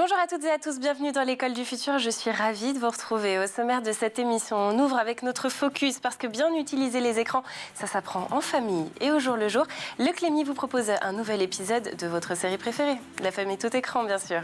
Bonjour à toutes et à tous, bienvenue dans l'école du futur. Je suis ravie de vous retrouver. Au sommaire de cette émission, on ouvre avec notre focus parce que bien utiliser les écrans, ça s'apprend en famille et au jour le jour. Le Clémy vous propose un nouvel épisode de votre série préférée, La famille tout écran bien sûr.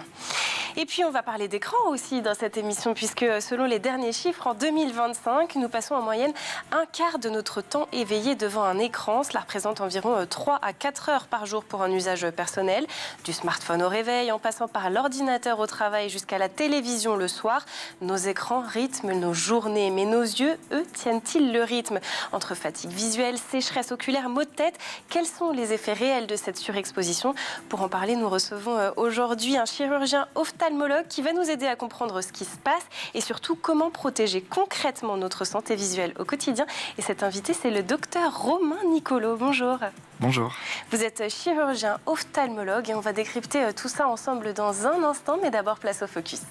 Et puis on va parler d'écran aussi dans cette émission puisque selon les derniers chiffres, en 2025, nous passons en moyenne un quart de notre temps éveillé devant un écran. Cela représente environ 3 à 4 heures par jour pour un usage personnel, du smartphone au réveil en passant par l'ordinateur au travail jusqu'à la télévision le soir. Nos écrans rythment nos journées, mais nos yeux, eux, tiennent-ils le rythme? Entre fatigue visuelle, sécheresse oculaire, maux de tête, quels sont les effets réels de cette surexposition? Pour en parler, nous recevons aujourd'hui un chirurgien ophtalmologue qui va nous aider à comprendre ce qui se passe et surtout comment protéger concrètement notre santé visuelle au quotidien. Et cet invité, c'est le docteur Romain Nicolo. Bonjour. Bonjour. Vous êtes chirurgien ophtalmologue et on va décrypter tout ça ensemble dans un instant, mais d'abord place au focus.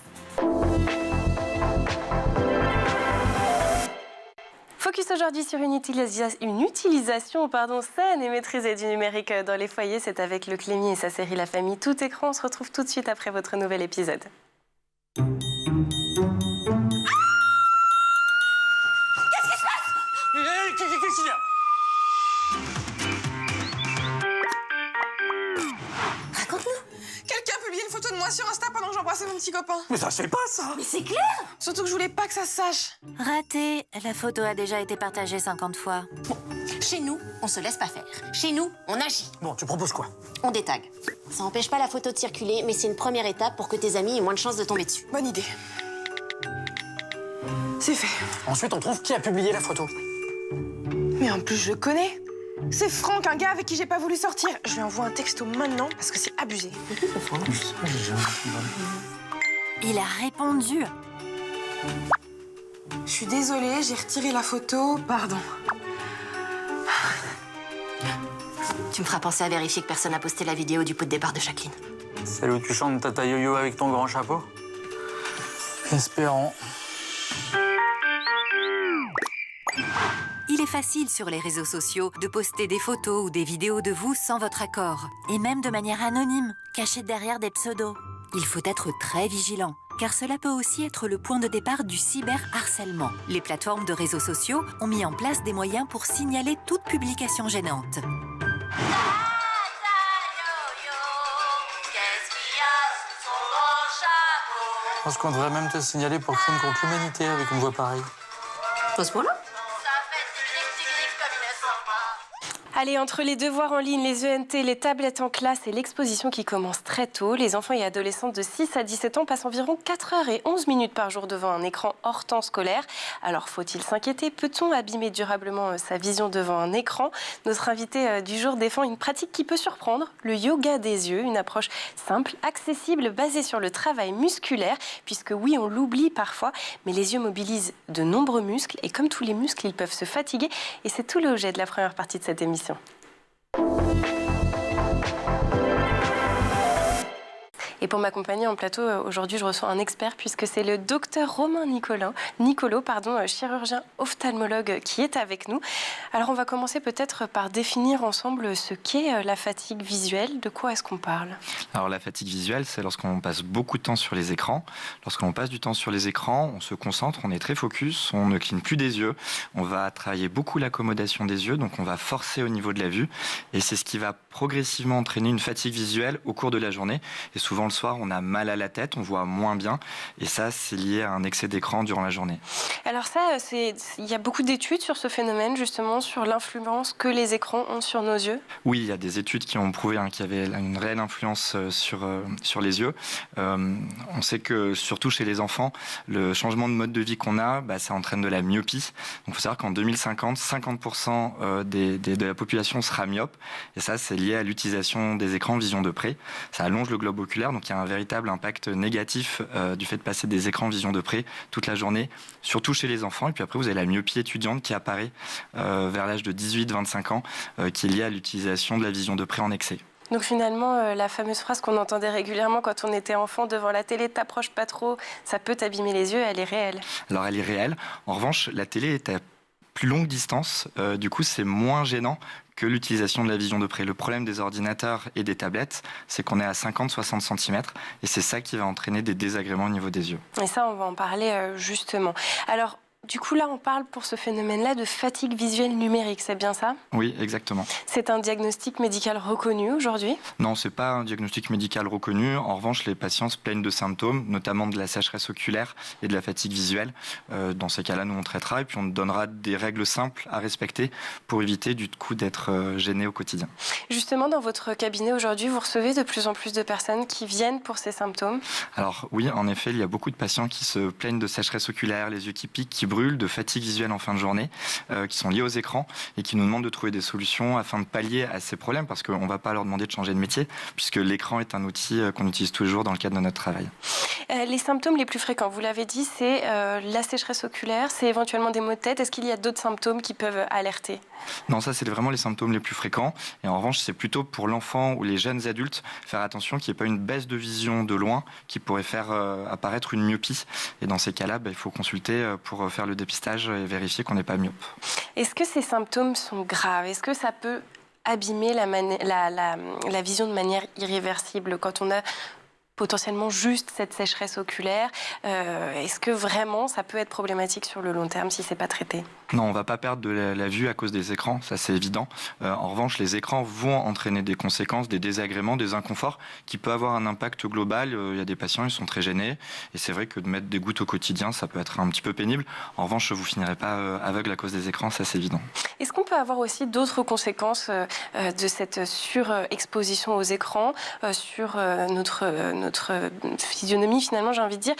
Focus aujourd'hui sur une utilisation saine et maîtrisée du numérique dans les foyers. C'est avec le Clémy et sa série La famille tout écran. On se retrouve tout de suite après votre nouvel épisode. Qu'est-ce qu'il y a? Quelqu'un a publié une photo de moi sur Insta pendant que j'embrassais mon petit copain. Mais ça se fait pas, ça! Mais c'est clair! Surtout que je voulais pas que ça se sache. Raté. La photo a déjà été partagée 50 fois. Bon, chez nous, on se laisse pas faire. Chez nous, on agit. Bon, tu proposes quoi? On détague. Ça empêche pas la photo de circuler, mais c'est une première étape pour que tes amis aient moins de chances de tomber dessus. Bonne idée. C'est fait. Ensuite, on trouve qui a publié la photo. Mais en plus, je le connais. C'est Franck, un gars avec qui j'ai pas voulu sortir. Je lui envoie un texto maintenant parce que c'est abusé. Il a répondu. Je suis désolée, j'ai retiré la photo. Pardon. Tu me feras penser à vérifier que personne n'a posté la vidéo du pot de départ de Jacqueline. Celle où tu chantes Tata Yo-Yo avec ton grand chapeau? Espérons. Il est facile sur les réseaux sociaux de poster des photos ou des vidéos de vous sans votre accord, et même de manière anonyme, cachée derrière des pseudos. Il faut être très vigilant, car cela peut aussi être le point de départ du cyberharcèlement. Les plateformes de réseaux sociaux ont mis en place des moyens pour signaler toute publication gênante. Je pense qu'on devrait même te signaler pour crime contre l'humanité avec une voix pareille. À ce point-là? Allez, entre les devoirs en ligne, les ENT, les tablettes en classe et l'exposition qui commence très tôt, les enfants et adolescents de 6 à 17 ans passent environ 4 heures et 11 minutes par jour devant un écran hors temps scolaire. Alors, faut-il s'inquiéter? Peut-on abîmer durablement sa vision devant un écran? Notre invité du jour défend une pratique qui peut surprendre, le yoga des yeux, une approche simple, accessible, basée sur le travail musculaire, puisque oui, on l'oublie parfois, mais les yeux mobilisent de nombreux muscles et comme tous les muscles, ils peuvent se fatiguer et c'est tout l'objet de la première partie de cette émission. Et pour m'accompagner en plateau, aujourd'hui, je reçois un expert puisque c'est le docteur Romain Nicolo, chirurgien ophtalmologue qui est avec nous. Alors, on va commencer peut-être par définir ensemble ce qu'est la fatigue visuelle. De quoi est-ce qu'on parle? Alors, la fatigue visuelle, c'est lorsqu'on passe beaucoup de temps sur les écrans. Lorsqu'on passe du temps sur les écrans, on se concentre, on est très focus, on ne cligne plus des yeux. On va travailler beaucoup l'accommodation des yeux, donc on va forcer au niveau de la vue. Et c'est ce qui va progressivement entraîner une fatigue visuelle au cours de la journée. Et souvent, le soir, on a mal à la tête, on voit moins bien. Et ça, c'est lié à un excès d'écran durant la journée. Alors ça, il y a beaucoup d'études sur ce phénomène, justement, sur l'influence que les écrans ont sur nos yeux. Oui, il y a des études qui ont prouvé qu'il y avait une réelle influence sur les yeux. On sait que, surtout chez les enfants, le changement de mode de vie qu'on a, ça entraîne de la myopie. Donc, il faut savoir qu'en 2050, 50% de la population sera myope. Et ça, c'est lié à l'utilisation des écrans vision de près. Ça allonge le globe oculaire, donc il y a un véritable impact négatif du fait de passer des écrans vision de près toute la journée, surtout chez les enfants. Et puis après, vous avez la myopie étudiante qui apparaît vers l'âge de 18-25 ans, qui est liée à l'utilisation de la vision de près en excès. Donc finalement, la fameuse phrase qu'on entendait régulièrement quand on était enfant devant la télé, t'approches pas trop, ça peut t'abîmer les yeux, elle est réelle. Alors elle est réelle. En revanche, la télé est à plus longue distance, du coup c'est moins gênant que l'utilisation de la vision de près. Le problème des ordinateurs et des tablettes, c'est qu'on est à 50-60 cm et c'est ça qui va entraîner des désagréments au niveau des yeux. Et ça, on va en parler justement. Alors, du coup, là, on parle pour ce phénomène-là de fatigue visuelle numérique, c'est bien ça? Oui, exactement. C'est un diagnostic médical reconnu aujourd'hui? Non, ce n'est pas un diagnostic médical reconnu. En revanche, les patients se plaignent de symptômes, notamment de la sécheresse oculaire et de la fatigue visuelle. Dans ces cas-là, nous, on traitera et puis on donnera des règles simples à respecter pour éviter du coup d'être gêné au quotidien. Justement, dans votre cabinet aujourd'hui, vous recevez de plus en plus de personnes qui viennent pour ces symptômes? Alors oui, en effet, il y a beaucoup de patients qui se plaignent de sécheresse oculaire, les yeux qui piquent, qui brûlent, de fatigue visuelle en fin de journée, qui sont liés aux écrans et qui nous demandent de trouver des solutions afin de pallier à ces problèmes, parce qu'on ne va pas leur demander de changer de métier, puisque l'écran est un outil qu'on utilise tous les jours dans le cadre de notre travail. Les symptômes les plus fréquents, vous l'avez dit, c'est la sécheresse oculaire, c'est éventuellement des maux de tête. Est-ce qu'il y a d'autres symptômes qui peuvent alerter? Non, ça c'est vraiment les symptômes les plus fréquents. Et en revanche, c'est plutôt pour l'enfant ou les jeunes adultes, faire attention qu'il n'y ait pas une baisse de vision de loin qui pourrait faire apparaître une myopie. Et dans ces cas-là, il faut consulter pour faire le dépistage et vérifier qu'on n'est pas myope. Est-ce que ces symptômes sont graves? Est-ce que ça peut abîmer la vision de manière irréversible quand on a potentiellement juste cette sécheresse oculaire? Est-ce que vraiment ça peut être problématique sur le long terme si c'est pas traité? Non, on ne va pas perdre de la vue à cause des écrans, ça c'est évident. En revanche, les écrans vont entraîner des conséquences, des désagréments, des inconforts qui peuvent avoir un impact global. Il y a des patients, ils sont très gênés et c'est vrai que de mettre des gouttes au quotidien, ça peut être un petit peu pénible. En revanche, vous ne finirez pas aveugle à cause des écrans, ça c'est évident. Est-ce qu'on peut avoir aussi d'autres conséquences de cette surexposition aux écrans sur notre physionomie finalement, j'ai envie de dire?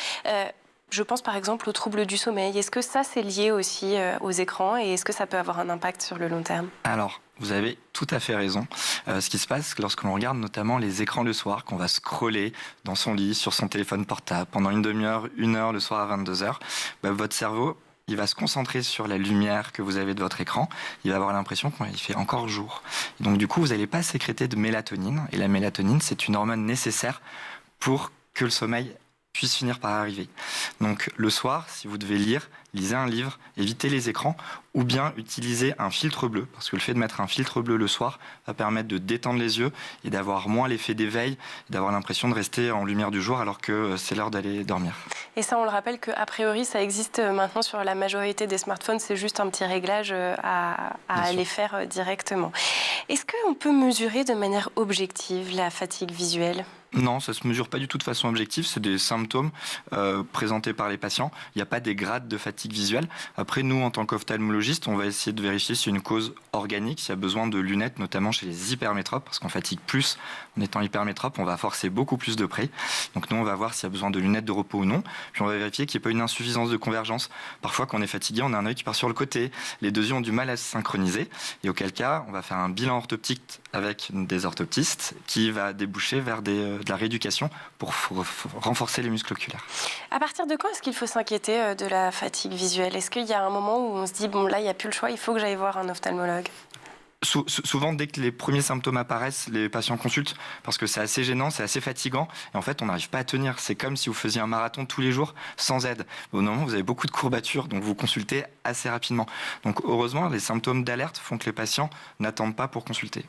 Je pense par exemple aux troubles du sommeil. Est-ce que ça, c'est lié aussi aux écrans et est-ce que ça peut avoir un impact sur le long terme? Alors, vous avez tout à fait raison. Ce qui se passe lorsque l'on regarde notamment les écrans le soir, qu'on va scroller dans son lit, sur son téléphone portable, pendant une demi-heure, 1 heure le soir à 22h, votre cerveau, il va se concentrer sur la lumière que vous avez de votre écran. Il va avoir l'impression qu'il fait encore jour. Et donc du coup, vous n'allez pas sécréter de mélatonine. Et la mélatonine, c'est une hormone nécessaire pour que le sommeil puisse finir par arriver. Donc le soir, si vous devez lire, lisez un livre, évitez les écrans, ou bien utilisez un filtre bleu, parce que le fait de mettre un filtre bleu le soir va permettre de détendre les yeux et d'avoir moins l'effet d'éveil, d'avoir l'impression de rester en lumière du jour alors que c'est l'heure d'aller dormir. Et ça, on le rappelle qu'a priori, ça existe maintenant sur la majorité des smartphones, c'est juste un petit réglage à aller faire directement. Est-ce qu'on peut mesurer de manière objective la fatigue visuelle ? Non, ça ne se mesure pas du tout de façon objective, c'est des symptômes présentés par les patients. Il n'y a pas des grades de fatigue visuelle. Après, nous, en tant qu'ophtalmologiste, on va essayer de vérifier s'il y a une cause organique, s'il y a besoin de lunettes, notamment chez les hypermétropes, parce qu'on fatigue plus en étant hypermétrope, on va forcer beaucoup plus de près. Donc nous, on va voir s'il y a besoin de lunettes de repos ou non. Puis on va vérifier qu'il n'y ait pas une insuffisance de convergence. Parfois, quand on est fatigué, on a un œil qui part sur le côté, les deux yeux ont du mal à se synchroniser. Et auquel cas, on va faire un bilan orthoptique avec des orthoptistes qui va déboucher vers de la rééducation pour renforcer les muscles oculaires. À partir de quand est-ce qu'il faut s'inquiéter de la fatigue visuelle? Est-ce qu'il y a un moment où on se dit, bon là, il n'y a plus le choix, il faut que j'aille voir un ophtalmologue? Souvent, dès que les premiers symptômes apparaissent, les patients consultent parce que c'est assez gênant, c'est assez fatigant et en fait, on n'arrive pas à tenir. C'est comme si vous faisiez un marathon tous les jours sans aide. Au moment, vous avez beaucoup de courbatures, donc vous consultez assez rapidement. Donc heureusement, les symptômes d'alerte font que les patients n'attendent pas pour consulter.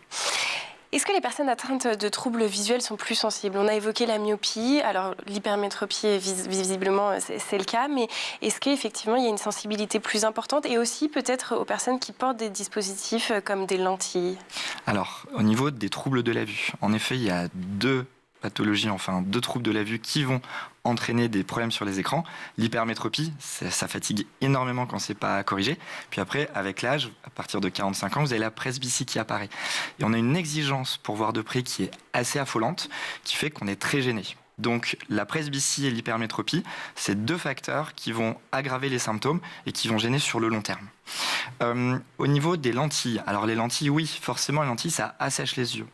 Est-ce que les personnes atteintes de troubles visuels sont plus sensibles? On a évoqué la myopie, alors l'hypermétropie, visiblement, c'est le cas, mais est-ce qu'effectivement, il y a une sensibilité plus importante et aussi peut-être aux personnes qui portent des dispositifs comme des lentilles? Alors, au niveau des troubles de la vue, en effet, il y a deux pathologies, enfin deux troubles de la vue qui vont entraîner des problèmes sur les écrans. L'hypermétropie, ça fatigue énormément quand c'est pas corrigé. Puis après, avec l'âge, à partir de 45 ans, vous avez la presbytie qui apparaît. Et on a une exigence pour voir de près qui est assez affolante, qui fait qu'on est très gêné. Donc la presbytie et l'hypermétropie, c'est deux facteurs qui vont aggraver les symptômes et qui vont gêner sur le long terme. Au niveau des lentilles, alors les lentilles, oui, forcément les lentilles, ça assèche les yeux.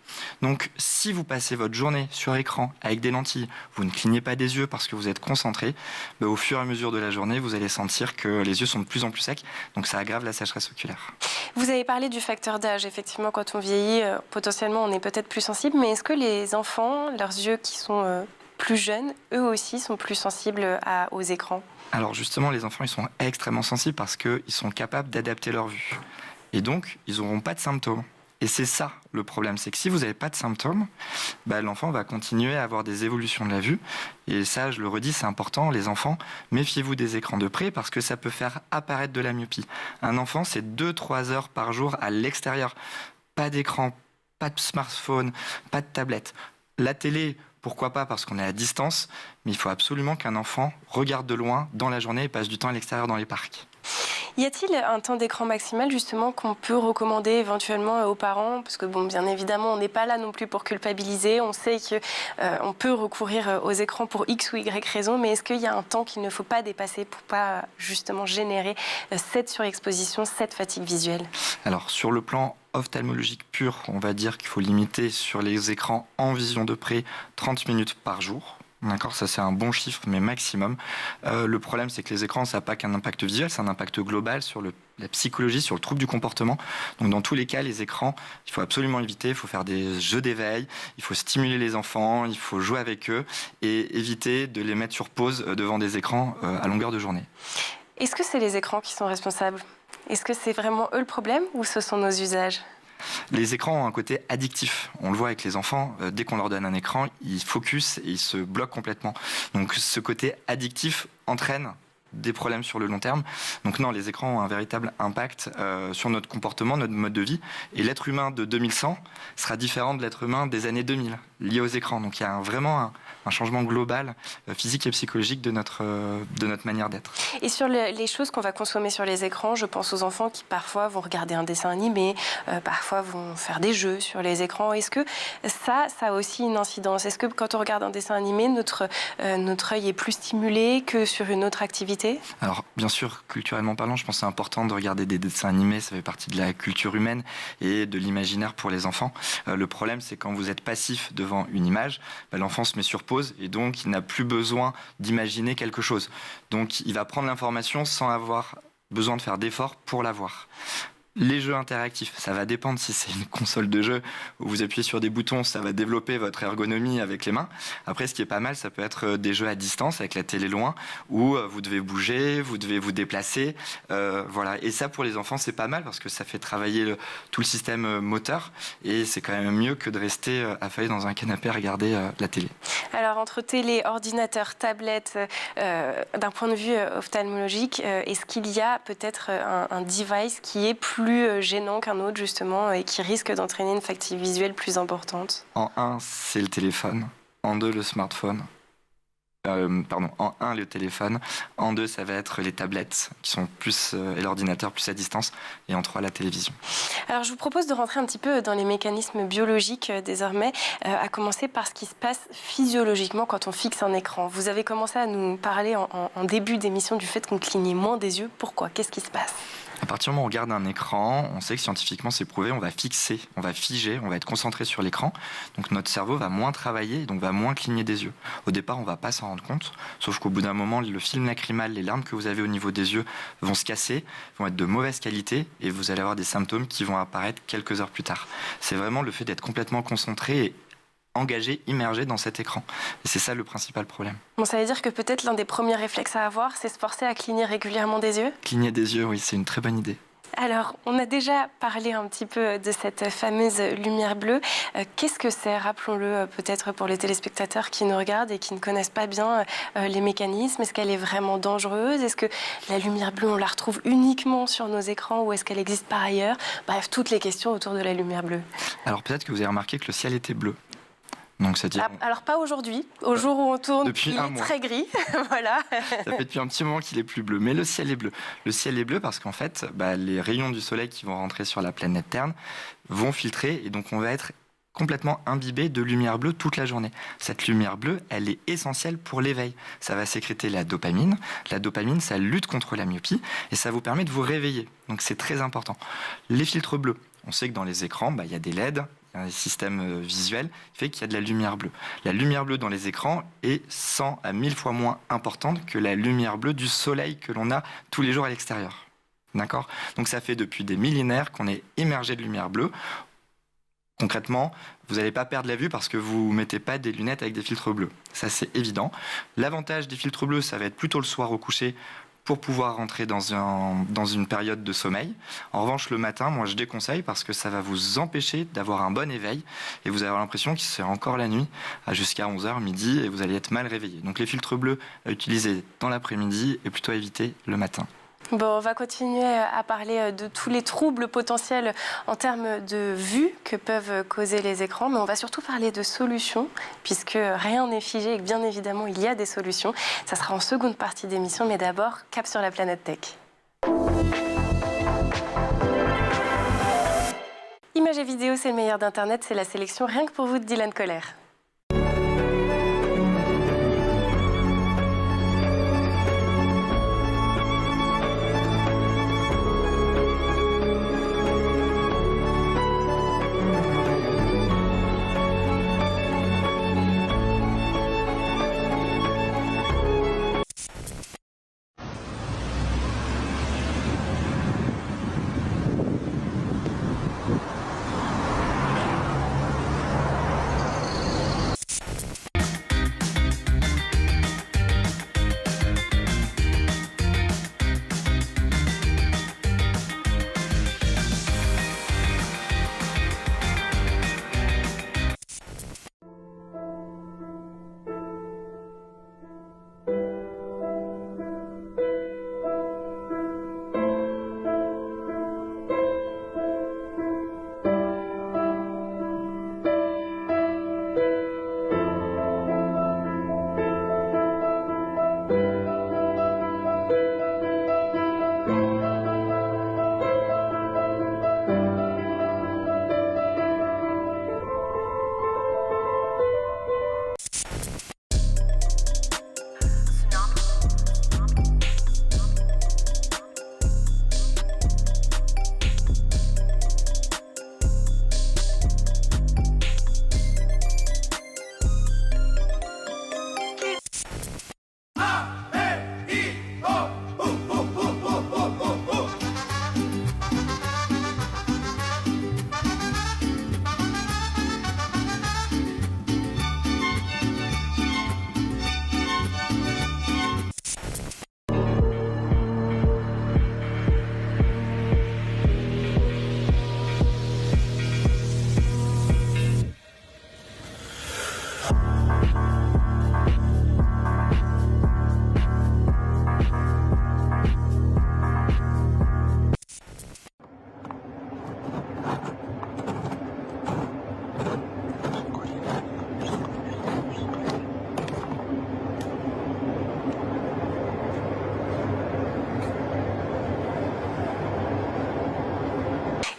Donc si vous passez votre journée sur écran avec des lentilles, vous ne clignez pas des yeux parce que vous êtes concentré, au fur et à mesure de la journée, vous allez sentir que les yeux sont de plus en plus secs, donc ça aggrave la sécheresse oculaire. Vous avez parlé du facteur d'âge, effectivement, quand on vieillit, potentiellement on est peut-être plus sensible, mais est-ce que les enfants, leurs yeux qui sont plus jeunes, eux aussi sont plus sensibles aux écrans? Alors justement, les enfants, ils sont extrêmement sensibles parce qu'ils sont capables d'adapter leur vue. Et donc, ils n'auront pas de symptômes. Et c'est ça le problème, c'est que si vous n'avez pas de symptômes, l'enfant va continuer à avoir des évolutions de la vue. Et ça, je le redis, c'est important, les enfants, méfiez-vous des écrans de près parce que ça peut faire apparaître de la myopie. Un enfant, c'est 2-3 heures par jour à l'extérieur. Pas d'écran, pas de smartphone, pas de tablette. La télé, pourquoi pas, parce qu'on est à distance, mais il faut absolument qu'un enfant regarde de loin dans la journée et passe du temps à l'extérieur dans les parcs. Y a-t-il un temps d'écran maximal justement qu'on peut recommander éventuellement aux parents? Parce que bon, bien évidemment, on n'est pas là non plus pour culpabiliser. On sait qu'on peut recourir aux écrans pour X ou Y raison, mais est-ce qu'il y a un temps qu'il ne faut pas dépasser pour pas justement générer cette surexposition, cette fatigue visuelle? Alors sur le plan ophtalmologique pur, on va dire qu'il faut limiter sur les écrans en vision de près 30 minutes par jour. D'accord, ça c'est un bon chiffre, mais maximum. Le problème, c'est que les écrans, ça n'a pas qu'un impact visuel, c'est un impact global sur la psychologie, sur le trouble du comportement. Donc dans tous les cas, les écrans, il faut absolument éviter. Il faut faire des jeux d'éveil, il faut stimuler les enfants, il faut jouer avec eux et éviter de les mettre sur pause devant des écrans à longueur de journée. Est-ce que c'est les écrans qui sont responsables? Est-ce que c'est vraiment eux le problème ou ce sont nos usages? Les écrans ont un côté addictif. On le voit avec les enfants, dès qu'on leur donne un écran, ils focus et ils se bloquent complètement. Donc ce côté addictif entraîne des problèmes sur le long terme. Donc non, les écrans ont un véritable impact sur notre comportement, notre mode de vie. Et l'être humain de 2100 sera différent de l'être humain des années 2000, lié aux écrans. Donc il y a vraiment un changement global, physique et psychologique de notre manière d'être. Et sur les choses qu'on va consommer sur les écrans, je pense aux enfants qui parfois vont regarder un dessin animé, parfois vont faire des jeux sur les écrans. Est-ce que ça a aussi une incidence? Est-ce que quand on regarde un dessin animé, notre œil est plus stimulé que sur une autre activité? Alors, bien sûr, culturellement parlant, je pense que c'est important de regarder des dessins animés, ça fait partie de la culture humaine et de l'imaginaire pour les enfants. Le problème, c'est quand vous êtes passif devant une image, l'enfant se met sur pause et donc il n'a plus besoin d'imaginer quelque chose. Donc, il va prendre l'information sans avoir besoin de faire d'efforts pour la voir. Les jeux interactifs, ça va dépendre si c'est une console de jeu où vous appuyez sur des boutons, ça va développer votre ergonomie avec les mains. Après, ce qui est pas mal, ça peut être des jeux à distance avec la télé loin où vous devez bouger, vous devez vous déplacer. Voilà. Et ça, pour les enfants, c'est pas mal parce que ça fait travailler tout le système moteur et c'est quand même mieux que de rester affalé dans un canapé à regarder la télé. Alors, entre télé, ordinateur, tablette, d'un point de vue ophtalmologique, est-ce qu'il y a peut-être un device qui est plus gênant qu'un autre, justement, et qui risque d'entraîner une fatigue visuelle plus importante? En 1, c'est le téléphone. En 2, le smartphone. En 1, le téléphone. En 2, ça va être les tablettes, qui sont plus, et l'ordinateur plus à distance. Et en 3, la télévision. Alors, je vous propose de rentrer un petit peu dans les mécanismes biologiques désormais, à commencer par ce qui se passe physiologiquement quand on fixe un écran. Vous avez commencé à nous parler en début d'émission du fait qu'on clignait moins des yeux. Pourquoi? Qu'est-ce qui se passe? À partir du moment où on regarde un écran, on sait que scientifiquement c'est prouvé, on va fixer, on va figer, on va être concentré sur l'écran. Donc notre cerveau va moins travailler, donc va moins cligner des yeux. Au départ, on va pas s'en rendre compte, sauf qu'au bout d'un moment, le film lacrymal, les larmes que vous avez au niveau des yeux vont se casser, vont être de mauvaise qualité et vous allez avoir des symptômes qui vont apparaître quelques heures plus tard. C'est vraiment le fait d'être complètement concentré et engagé, immergé dans cet écran. Et c'est ça le principal problème. Bon, ça veut dire que peut-être l'un des premiers réflexes à avoir, c'est se forcer à cligner régulièrement des yeux? Cligner des yeux, oui, c'est une très bonne idée. Alors, on a déjà parlé un petit peu de cette fameuse lumière bleue. Qu'est-ce que c'est? Rappelons-le peut-être pour les téléspectateurs qui nous regardent et qui ne connaissent pas bien les mécanismes. Est-ce qu'elle est vraiment dangereuse? Est-ce que la lumière bleue, on la retrouve uniquement sur nos écrans ou est-ce qu'elle existe par ailleurs? Bref, toutes les questions autour de la lumière bleue. Alors peut-être que vous avez remarqué que le ciel était bleu. Donc, c'est-à-dire... Alors pas aujourd'hui, au jour où on tourne, il est très gris. Voilà. Ça fait depuis un petit moment qu'il est plus bleu, mais le ciel est bleu. Le ciel est bleu parce qu'en fait, les rayons du soleil qui vont rentrer sur la planète Terre vont filtrer et donc on va être complètement imbibé de lumière bleue toute la journée. Cette lumière bleue, elle est essentielle pour l'éveil. Ça va sécréter la dopamine. La dopamine, ça lutte contre la myopie et ça vous permet de vous réveiller. Donc c'est très important. Les filtres bleus, on sait que dans les écrans, il y a des LED, un système visuel qui fait qu'il y a de la lumière bleue. La lumière bleue dans les écrans est 100 à 1000 fois moins importante que la lumière bleue du soleil que l'on a tous les jours à l'extérieur. D'accord ? Donc ça fait depuis des millénaires qu'on est immergé de lumière bleue. Concrètement, vous n'allez pas perdre la vue parce que vous ne mettez pas des lunettes avec des filtres bleus. Ça, c'est évident. L'avantage des filtres bleus, ça va être plutôt le soir au coucher pour pouvoir rentrer dans une période de sommeil. En revanche, le matin, moi je déconseille parce que ça va vous empêcher d'avoir un bon éveil et vous allez avoir l'impression que c'est encore la nuit jusqu'à 11h, midi, et vous allez être mal réveillé. Donc les filtres bleus à utiliser dans l'après-midi et plutôt à éviter le matin. Bon, on va continuer à parler de tous les troubles potentiels en termes de vue que peuvent causer les écrans, mais on va surtout parler de solutions, puisque rien n'est figé et que bien évidemment il y a des solutions. Ça sera en seconde partie d'émission, mais d'abord, cap sur la planète tech. Images et vidéos, c'est le meilleur d'Internet, c'est la sélection rien que pour vous de Dylan Coller.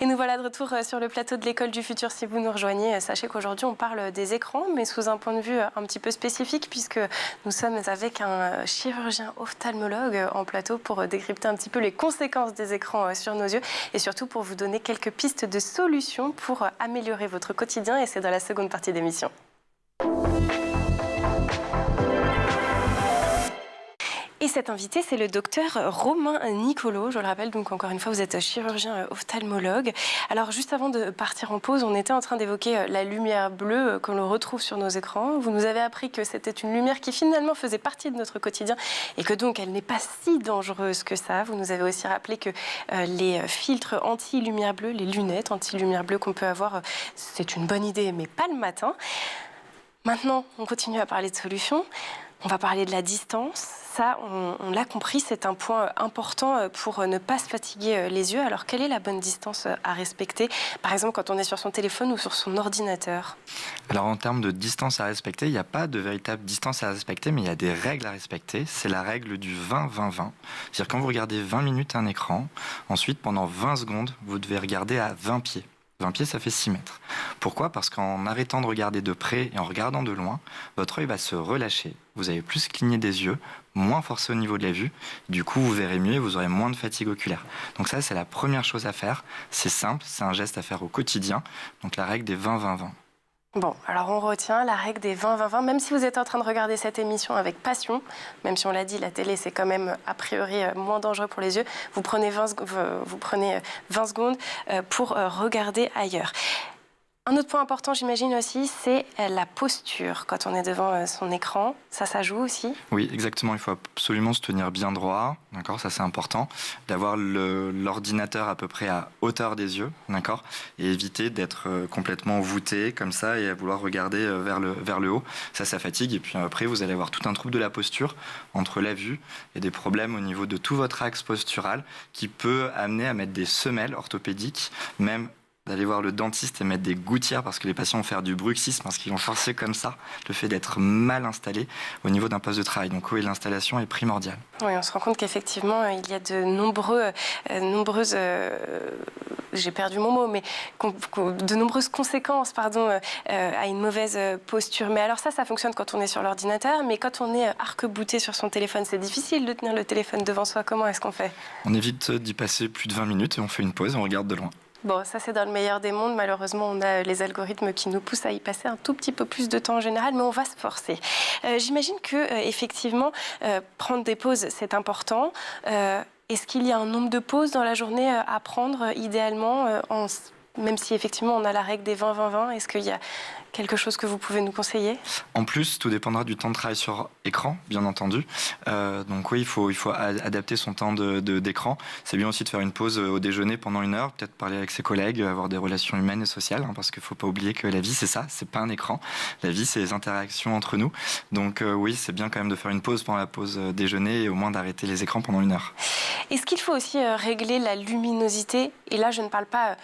Et nous voilà de retour sur le plateau de l'École du Futur. Si vous nous rejoignez, sachez qu'aujourd'hui on parle des écrans, mais sous un point de vue un petit peu spécifique, puisque nous sommes avec un chirurgien ophtalmologue en plateau pour décrypter un petit peu les conséquences des écrans sur nos yeux et surtout pour vous donner quelques pistes de solutions pour améliorer votre quotidien. Et c'est dans la seconde partie d'émission. Et cet invité, c'est le docteur Romain Nicolo. Je le rappelle, donc encore une fois, vous êtes chirurgien ophtalmologue. Alors, juste avant de partir en pause, on était en train d'évoquer la lumière bleue que l'on retrouve sur nos écrans. Vous nous avez appris que c'était une lumière qui finalement faisait partie de notre quotidien et que donc elle n'est pas si dangereuse que ça. Vous nous avez aussi rappelé que les filtres anti-lumière bleue, les lunettes anti-lumière bleue qu'on peut avoir, c'est une bonne idée, mais pas le matin. Maintenant, on continue à parler de solutions. On va parler de la distance. Ça, on l'a compris, c'est un point important pour ne pas se fatiguer les yeux. Alors, quelle est la bonne distance à respecter, par exemple, quand on est sur son téléphone ou sur son ordinateur? Alors, en termes de distance à respecter, il n'y a pas de véritable distance à respecter, mais il y a des règles à respecter. C'est la règle du 20-20-20. C'est-à-dire, quand vous regardez 20 minutes un écran, ensuite, pendant 20 secondes, vous devez regarder à 20 pieds. 20 pieds, ça fait 6 mètres. Pourquoi? Parce qu'en arrêtant de regarder de près et en regardant de loin, votre œil va se relâcher. Vous allez plus cligner des yeux, moins forcer au niveau de la vue. Du coup, vous verrez mieux et vous aurez moins de fatigue oculaire. Donc ça, c'est la première chose à faire. C'est simple, c'est un geste à faire au quotidien. Donc la règle des 20-20-20. Bon, alors on retient la règle des 20-20-20, même si vous êtes en train de regarder cette émission avec passion, même si on l'a dit, la télé c'est quand même a priori moins dangereux pour les yeux, vous prenez 20 secondes pour regarder ailleurs. Un autre point important, j'imagine aussi, c'est la posture quand on est devant son écran. Ça joue aussi? Oui, exactement. Il faut absolument se tenir bien droit. D'accord, ça c'est important. D'avoir l'ordinateur à peu près à hauteur des yeux. D'accord, et éviter d'être complètement voûté comme ça et à vouloir regarder vers le haut. Ça fatigue. Et puis après, vous allez avoir tout un trouble de la posture entre la vue et des problèmes au niveau de tout votre axe postural qui peut amener à mettre des semelles orthopédiques, même d'aller voir le dentiste et mettre des gouttières parce que les patients vont faire du bruxisme parce qu'ils vont forcer comme ça le fait d'être mal installé au niveau d'un poste de travail. Donc oui, l'installation est primordiale. Oui, on se rend compte qu'effectivement, il y a de nombreuses... j'ai perdu mon mot, mais de nombreuses conséquences à une mauvaise posture. Mais alors ça fonctionne quand on est sur l'ordinateur, mais quand on est arc-bouté sur son téléphone, c'est difficile de tenir le téléphone devant soi. Comment est-ce qu'on fait? On évite d'y passer plus de 20 minutes et on fait une pause et on regarde de loin. Bon, ça c'est dans le meilleur des mondes. Malheureusement, on a les algorithmes qui nous poussent à y passer un tout petit peu plus de temps en général, mais on va se forcer. J'imagine que effectivement, prendre des pauses, c'est important. Est-ce qu'il y a un nombre de pauses dans la journée à prendre idéalement, même si effectivement on a la règle des 20-20-20, est-ce qu'il y a quelque chose que vous pouvez nous conseiller? En plus, tout dépendra du temps de travail sur écran, bien entendu. Donc oui, il faut adapter son temps d'écran. C'est bien aussi de faire une pause au déjeuner pendant 1 heure, peut-être parler avec ses collègues, avoir des relations humaines et sociales, parce qu'il ne faut pas oublier que la vie, c'est ça, c'est pas un écran. La vie, c'est les interactions entre nous. Donc oui, c'est bien quand même de faire une pause pendant la pause déjeuner et au moins d'arrêter les écrans pendant 1 heure. Est-ce qu'il faut aussi régler la luminosité? Et là, je ne parle pas...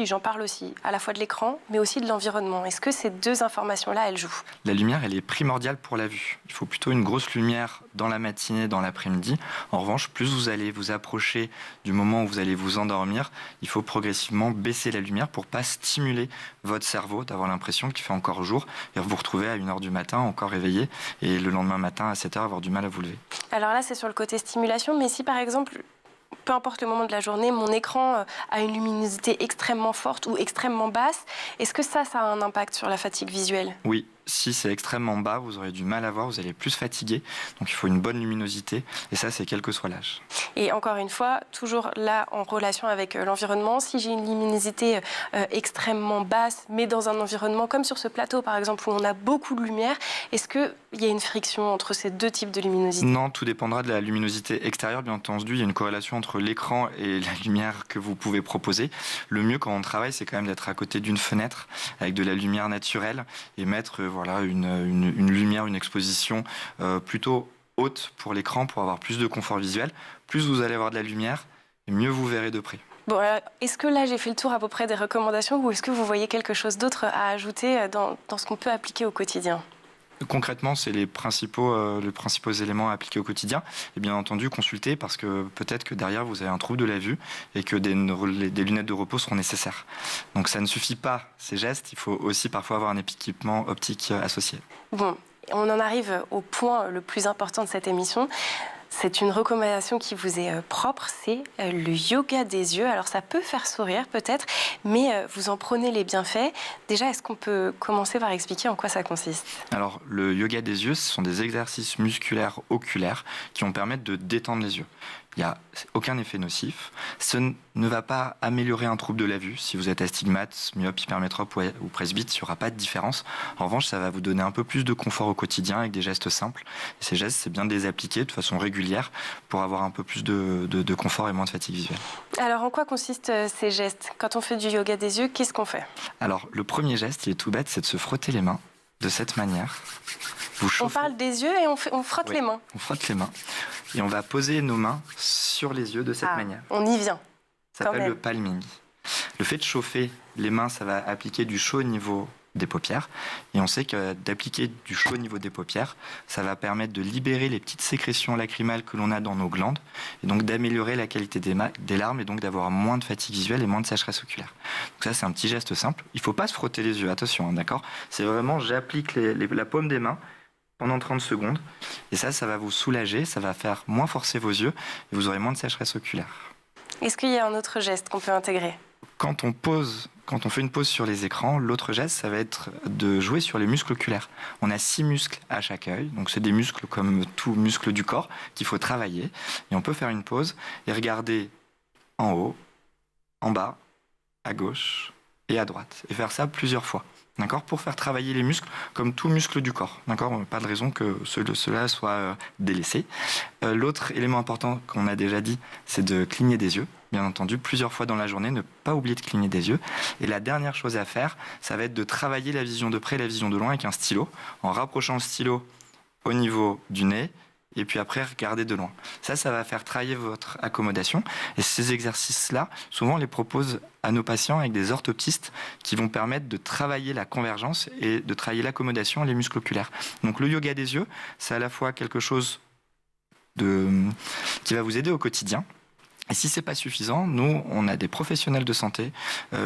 j'en parle aussi, à la fois de l'écran, mais aussi de l'environnement. Est-ce que ces deux informations-là, elles jouent? La lumière, elle est primordiale pour la vue. Il faut plutôt une grosse lumière dans la matinée, dans l'après-midi. En revanche, plus vous allez vous approcher du moment où vous allez vous endormir, il faut progressivement baisser la lumière pour ne pas stimuler votre cerveau, d'avoir l'impression qu'il fait encore jour et vous retrouver à 1h du matin encore éveillé et le lendemain matin à 7h avoir du mal à vous lever. Alors là, c'est sur le côté stimulation, mais si par exemple... peu importe le moment de la journée, mon écran a une luminosité extrêmement forte ou extrêmement basse. Est-ce que ça a un impact sur la fatigue visuelle? Oui, si c'est extrêmement bas, vous aurez du mal à voir, vous allez plus fatiguer. Donc il faut une bonne luminosité et ça, c'est quel que soit l'âge. Et encore une fois, toujours là en relation avec l'environnement, si j'ai une luminosité extrêmement basse, mais dans un environnement comme sur ce plateau par exemple, où on a beaucoup de lumière, est-ce qu'il y a une friction entre ces deux types de luminosité? Non, tout dépendra de la luminosité extérieure, bien entendu. Il y a une corrélation entre l'écran et la lumière que vous pouvez proposer. Le mieux quand on travaille, c'est quand même d'être à côté d'une fenêtre avec de la lumière naturelle et mettre une lumière, une exposition plutôt haute pour l'écran pour avoir plus de confort visuel. Plus vous allez avoir de la lumière, et mieux vous verrez de près. Bon, est-ce que là j'ai fait le tour à peu près des recommandations ou est-ce que vous voyez quelque chose d'autre à ajouter dans ce qu'on peut appliquer au quotidien? Concrètement, c'est les principaux éléments à appliquer au quotidien. Et bien entendu, consulter parce que peut-être que derrière, vous avez un trouble de la vue et que des lunettes de repos seront nécessaires. Donc ça ne suffit pas, ces gestes. Il faut aussi parfois avoir un équipement optique associé. Bon, on en arrive au point le plus important de cette émission. C'est une recommandation qui vous est propre, c'est le yoga des yeux. Alors ça peut faire sourire peut-être, mais vous en prenez les bienfaits. Déjà, est-ce qu'on peut commencer par expliquer en quoi ça consiste? Alors, le yoga des yeux, ce sont des exercices musculaires oculaires qui vont permettre de détendre les yeux. Il n'y a aucun effet nocif. Ce ne va pas améliorer un trouble de la vue. Si vous êtes astigmate, myope, hypermétrope ou presbyte, il n'y aura pas de différence. En revanche, ça va vous donner un peu plus de confort au quotidien avec des gestes simples. Et ces gestes, c'est bien de les appliquer de façon régulière pour avoir un peu plus de confort et moins de fatigue visuelle. Alors, en quoi consistent ces gestes? Quand on fait du yoga des yeux, qu'est-ce qu'on fait? Alors, le premier geste, il est tout bête, c'est de se frotter les mains de cette manière. On parle des yeux et on frotte les mains. On frotte les mains et on va poser nos mains sur les yeux de cette manière. On y vient. Ça s'appelle le palming. Le fait de chauffer les mains, ça va appliquer du chaud au niveau des paupières. Et on sait que d'appliquer du chaud au niveau des paupières, ça va permettre de libérer les petites sécrétions lacrymales que l'on a dans nos glandes et donc d'améliorer la qualité des larmes et donc d'avoir moins de fatigue visuelle et moins de sécheresse oculaire. Donc ça, c'est un petit geste simple. Il ne faut pas se frotter les yeux, attention, hein, d'accord? C'est vraiment, j'applique la paume des mains pendant 30 secondes. Et ça va vous soulager, ça va faire moins forcer vos yeux et vous aurez moins de sécheresse oculaire. Est-ce qu'il y a un autre geste qu'on peut intégrer? Quand on fait une pause sur les écrans, l'autre geste, ça va être de jouer sur les muscles oculaires. On a 6 muscles à chaque œil, donc c'est des muscles comme tout muscle du corps qu'il faut travailler. Et on peut faire une pause et regarder en haut, en bas, à gauche et à droite. Et faire ça plusieurs fois. D'accord, pour faire travailler les muscles comme tout muscle du corps. D'accord, pas de raison que cela soit délaissé. L'autre élément important qu'on a déjà dit, c'est de cligner des yeux. Bien entendu, plusieurs fois dans la journée, ne pas oublier de cligner des yeux. Et la dernière chose à faire, ça va être de travailler la vision de près et la vision de loin avec un stylo, en rapprochant le stylo au niveau du nez, et puis après, regarder de loin. Ça va faire travailler votre accommodation. Et ces exercices-là, souvent, on les propose à nos patients avec des orthoptistes qui vont permettre de travailler la convergence et de travailler l'accommodation et les muscles oculaires. Donc le yoga des yeux, c'est à la fois quelque chose qui va vous aider au quotidien. Et si c'est pas suffisant, nous, on a des professionnels de santé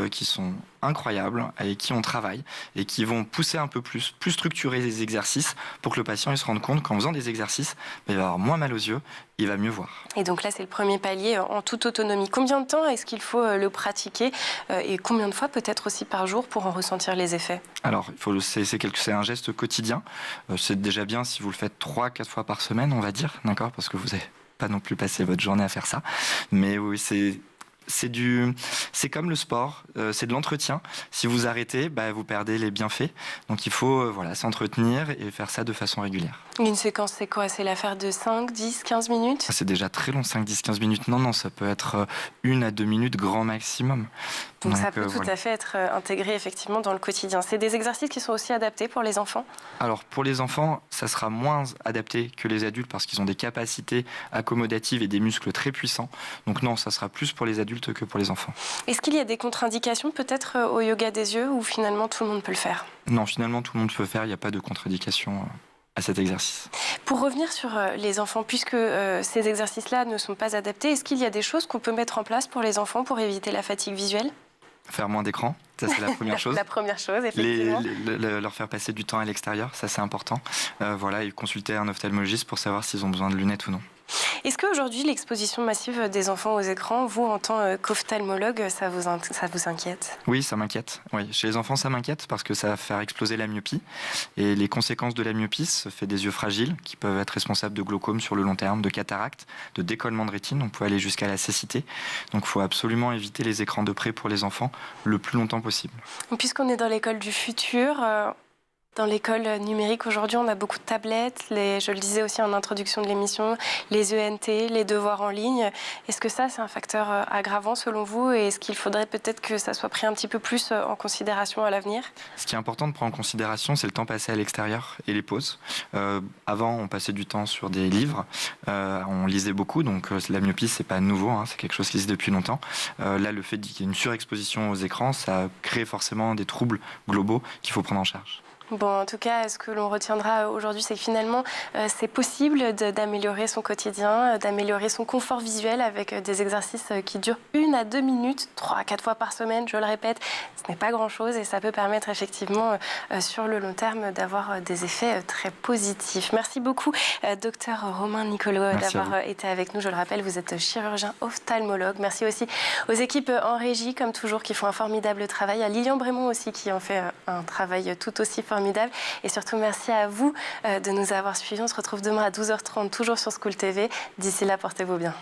qui sont incroyables, avec qui on travaille et qui vont pousser un peu plus structurer les exercices pour que le patient il se rende compte qu'en faisant des exercices, il va avoir moins mal aux yeux, il va mieux voir. Et donc là, c'est le premier palier en toute autonomie. Combien de temps est-ce qu'il faut le pratiquer et combien de fois peut-être aussi par jour pour en ressentir les effets? Alors, c'est un geste quotidien. C'est déjà bien si vous le faites 3-4 fois par semaine, on va dire, d'accord, parce que vous avez pas non plus passer votre journée à faire ça. Mais oui, c'est comme le sport, c'est de l'entretien. Si vous arrêtez, vous perdez les bienfaits. Donc il faut s'entretenir et faire ça de façon régulière. Une séquence, c'est quoi? C'est l'affaire de 5, 10, 15 minutes? C'est déjà très long, 5, 10, 15 minutes. Non, ça peut être 1 à 2 minutes grand maximum. Donc ça peut tout à fait être intégré effectivement dans le quotidien. C'est des exercices qui sont aussi adaptés pour les enfants? Alors pour les enfants, ça sera moins adapté que les adultes parce qu'ils ont des capacités accommodatives et des muscles très puissants. Donc non, ça sera plus pour les adultes que pour les enfants. Est-ce qu'il y a des contre-indications peut-être au yoga des yeux ou finalement tout le monde peut le faire? Non, finalement tout le monde peut le faire, il n'y a pas de contre-indication à cet exercice. Pour revenir sur les enfants, puisque ces exercices-là ne sont pas adaptés, est-ce qu'il y a des choses qu'on peut mettre en place pour les enfants pour éviter la fatigue visuelle? Faire moins d'écran, ça c'est la première chose. La première chose, effectivement. Leur faire passer du temps à l'extérieur, ça c'est important. Et consulter un ophtalmologiste pour savoir s'ils ont besoin de lunettes ou non. Est-ce qu'aujourd'hui, l'exposition massive des enfants aux écrans, vous, en tant qu'ophtalmologue, ça vous inquiète? Oui, ça m'inquiète. Oui. Chez les enfants, ça m'inquiète parce que ça va faire exploser la myopie. Et les conséquences de la myopie, ça fait des yeux fragiles qui peuvent être responsables de glaucome sur le long terme, de cataracte, de décollement de rétine. On peut aller jusqu'à la cécité. Donc il faut absolument éviter les écrans de près pour les enfants le plus longtemps possible. Puisqu'on est dans l'école du futur... Dans l'école numérique, aujourd'hui, on a beaucoup de tablettes, je le disais aussi en introduction de l'émission, les ENT, les devoirs en ligne. Est-ce que ça, c'est un facteur aggravant selon vous? Et est-ce qu'il faudrait peut-être que ça soit pris un petit peu plus en considération à l'avenir? Ce qui est important de prendre en considération, c'est le temps passé à l'extérieur et les pauses. Avant, on passait du temps sur des livres, on lisait beaucoup, donc la myopie, c'est pas nouveau, c'est quelque chose qui existe depuis longtemps. Là, le fait qu'il y ait une surexposition aux écrans, ça crée forcément des troubles globaux qu'il faut prendre en charge. Bon, en tout cas, ce que l'on retiendra aujourd'hui, c'est que finalement, c'est possible d'améliorer son quotidien, d'améliorer son confort visuel avec des exercices qui durent 1 à 2 minutes, 3 à 4 fois par semaine, je le répète. Ce n'est pas grand-chose et ça peut permettre effectivement, sur le long terme, d'avoir des effets très positifs. Merci beaucoup, docteur Romain Nicolo, d'avoir été avec nous. Je le rappelle, vous êtes chirurgien ophtalmologue. Merci aussi aux équipes en régie, comme toujours, qui font un formidable travail. À Lilian Brémond aussi, qui en fait un travail tout aussi formidable. Et surtout, merci à vous de nous avoir suivis. On se retrouve demain à 12h30, toujours sur School TV. D'ici là, portez-vous bien.